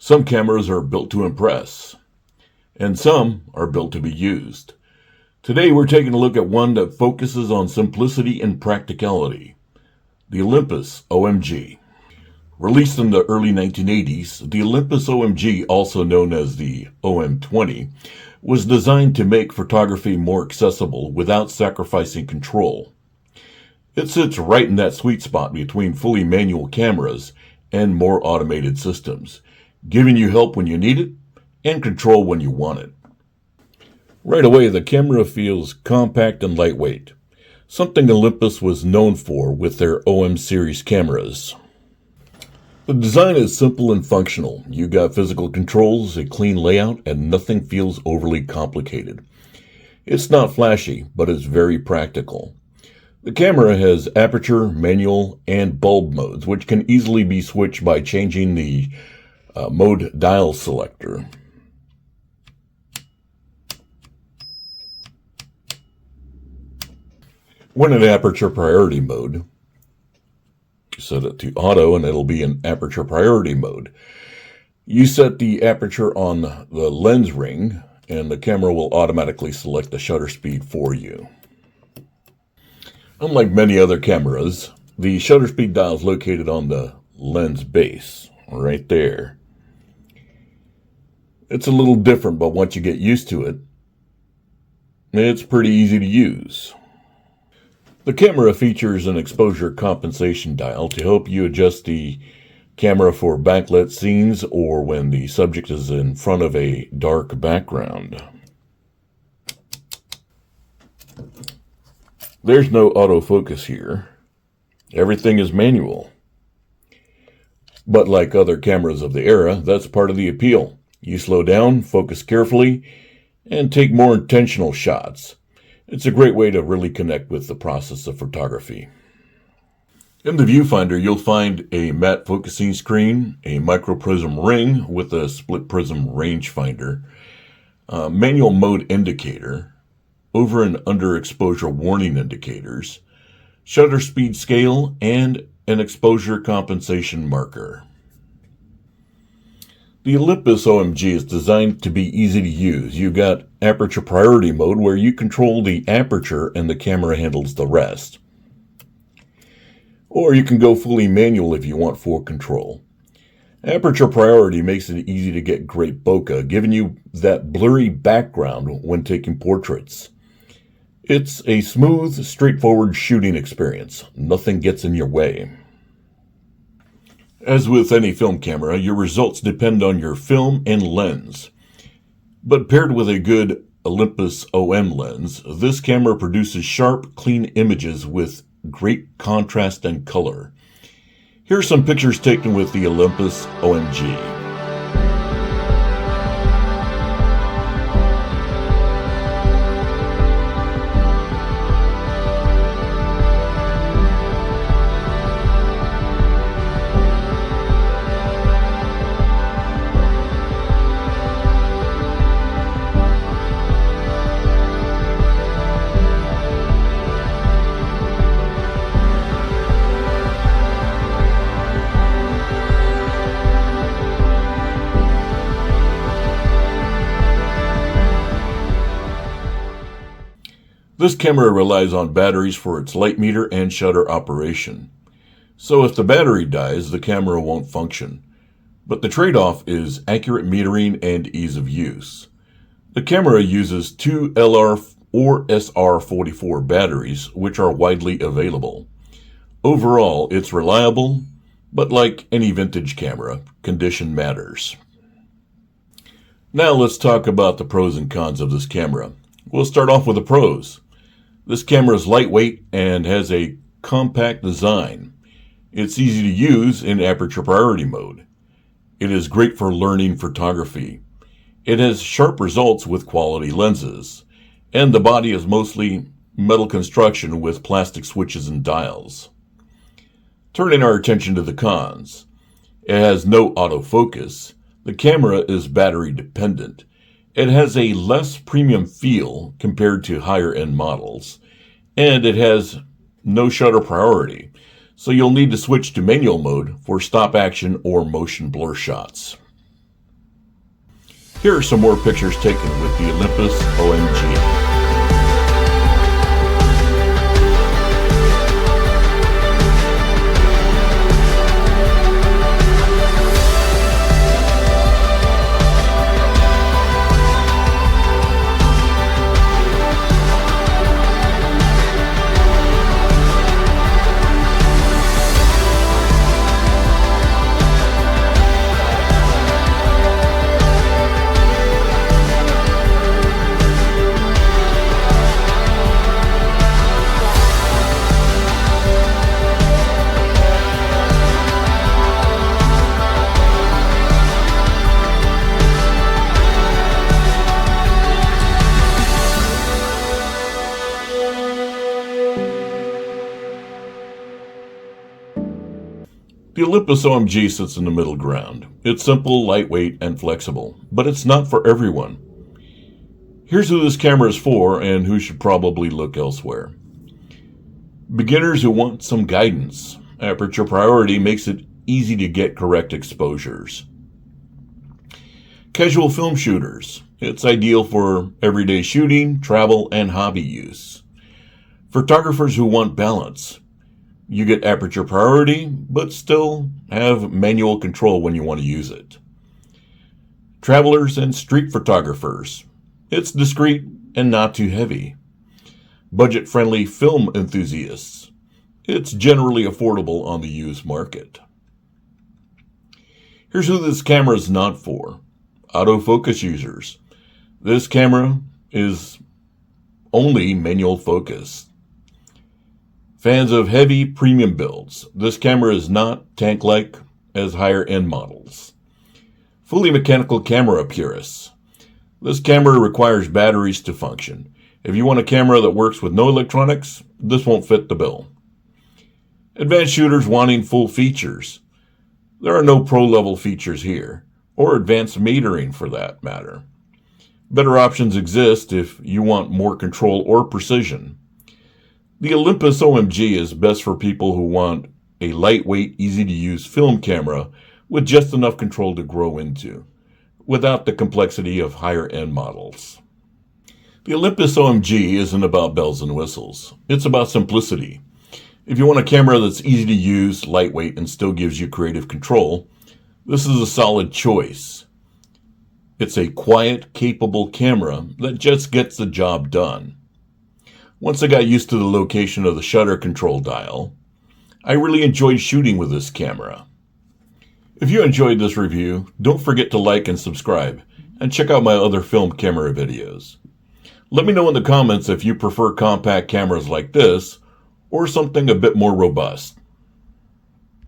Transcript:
Some cameras are built to impress, and some are built to be used. Today we're taking a look at one that focuses on simplicity and practicality, the Olympus OMG. Released in the early 1980s, the Olympus OMG, also known as the OM20, was designed to make photography more accessible without sacrificing control. It sits right in that sweet spot between fully manual cameras and more automated systems, giving you help when you need it and control when you want it. Right away, the camera feels compact and lightweight, something Olympus was known for with their OM series cameras. The design is simple and functional. You got physical controls, a clean layout, and nothing feels overly complicated. It's not flashy, but it's very practical. The camera has aperture, manual, and bulb modes, which can easily be switched by changing the mode dial selector. When in Aperture Priority mode, set it to auto and it'll be in Aperture Priority mode. You set the aperture on the lens ring and the camera will automatically select the shutter speed for you. Unlike many other cameras, the shutter speed dial is located on the lens base, right there. It's a little different, but once you get used to it, it's pretty easy to use. The camera features an exposure compensation dial to help you adjust the camera for backlit scenes or when the subject is in front of a dark background. There's no autofocus here. Everything is manual. But like other cameras of the era, that's part of the appeal. You slow down, focus carefully, and take more intentional shots. It's a great way to really connect with the process of photography. In the Viewfinder, you'll find a matte focusing screen, a micro prism ring with a split prism rangefinder, manual mode indicator, over and under exposure warning indicators, shutter speed scale, and an exposure compensation marker. The Olympus OMG is designed to be easy to use. You've got Aperture Priority mode where you control the aperture and the camera handles the rest. Or you can go fully manual if you want full control. Aperture Priority makes it easy to get great bokeh, giving you that blurry background when taking portraits. It's a smooth, straightforward shooting experience. Nothing gets in your way. As with any film camera, your results depend on your film and lens. But paired with a good Olympus OM lens, this camera produces sharp, clean images with great contrast and color. Here are some pictures taken with the Olympus OMG. This camera relies on batteries for its light meter and shutter operation. So if the battery dies, the camera won't function. But the trade-off is accurate metering and ease of use. The camera uses two LR or SR44 batteries, which are widely available. Overall, it's reliable, but like any vintage camera, condition matters. Now let's talk about the pros and cons of this camera. We'll start off with the pros. This camera is lightweight and has a compact design. It's easy to use in Aperture Priority mode. It is great for learning photography. It has sharp results with quality lenses. And the body is mostly metal construction with plastic switches and dials. Turning our attention to the cons. It has no autofocus. The camera is battery dependent. It has a less premium feel compared to higher end models, and it has no shutter priority, so you'll need to switch to manual mode for stop action or motion blur shots. Here are some more pictures taken with the Olympus OMG. The Olympus OMG sits in the middle ground. It's simple, lightweight, and flexible, but it's not for everyone. Here's who this camera is for and who should probably look elsewhere. Beginners who want some guidance. Aperture Priority makes it easy to get correct exposures. Casual film shooters. It's ideal for everyday shooting, travel, and hobby use. Photographers who want balance. You get Aperture Priority, but still have manual control when you want to use it. Travelers and street photographers. It's discreet and not too heavy. Budget-friendly film enthusiasts. It's generally affordable on the used market. Here's who this camera is not for. Autofocus users. This camera is only manual focus. Fans of heavy premium builds. This camera is not tank-like as higher-end models. Fully mechanical camera purists. This camera requires batteries to function. If you want a camera that works with no electronics, this won't fit the bill. Advanced shooters wanting full features. There are no pro-level features here, or advanced metering for that matter. Better options exist if you want more control or precision. The Olympus OMG is best for people who want a lightweight, easy-to-use film camera with just enough control to grow into, without the complexity of higher-end models. The Olympus OMG isn't about bells and whistles. It's about simplicity. If you want a camera that's easy to use, lightweight, and still gives you creative control, this is a solid choice. It's a quiet, capable camera that just gets the job done. Once I got used to the location of the shutter control dial, I really enjoyed shooting with this camera. If you enjoyed this review, don't forget to like and subscribe, and check out my other film camera videos. Let me know in the comments if you prefer compact cameras like this, or something a bit more robust.